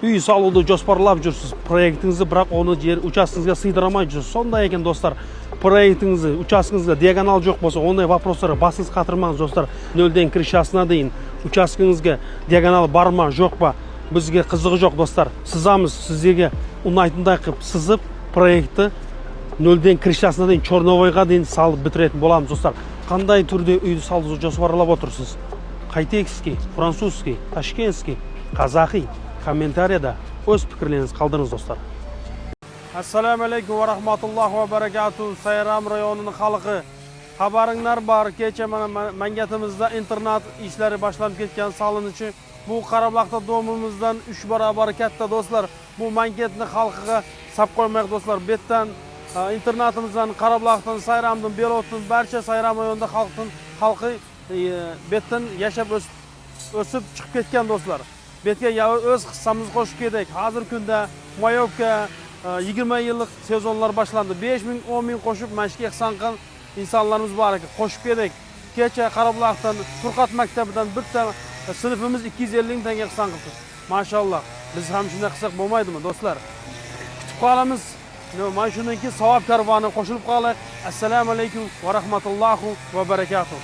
uy salууну josparlab жүрсүз, проектиңизди, бирок оны жер участкаңызга сыйдырамай жүрсүз. Сондай экен достор, проектиңизди, участкаңызга диагонал жок болсо, ондай вопростарга басыңыз катырмаңыз достор. Нөлдөн крышасына дейин участкаңызга диагонал барма, жокпа, бизге кызыгы жок достор. Сызамыз, сизге унайтындай кылып сызып, проектти нөлдөн крышасына дейин Чорновойго дейин салып бүтүрөтүн боламыз достор. Кандай түрдө үйдү салууну жоспарлап отурсуз? Кайтекский, французский, ташкентский, казахи комментарияда өз пикирлеріңізді қалдырыңыз достар. Ассаламу алейкум ва рахматуллахи ва баракату. Сайрам районының халқы, xabaringlar бар. Kecha mangatimizda internat ishlari boshlanib ketgan salinishi. Bu Qarabağda domimizdan 3 barobar katta do'stlar. Bu mangatni xalqiga sap qo'ymaylik do'stlar. Betdan internatimizdan Qarabağdan, Sayramdan, Belotdan barcha Sayram rayonida xalqi betdan yashab o'sib chiqib ketgan do'stlar. Betga o'z hissamizni qo'shib ketdik. Hozir kunda Mayovka 20 yillik sezonlar boshlandi. 5 ming, 10 ming qo'shib mashqqa ihson qilgan insonlarimiz bor ekan. Qo'shib ketdik. Kecha Qarabağdan Turqat maktabidan bitta sinfimiz 250 ming tanga ihson qildi. Mashallah. Biz ham shunday qilsak bo'lmaydimi do'stlar? Kutib qolamiz. Mana shundan keyin savob karvoni qo'shilib qolaylik. Assalomu alaykum va rahmatullohi va barakatuh.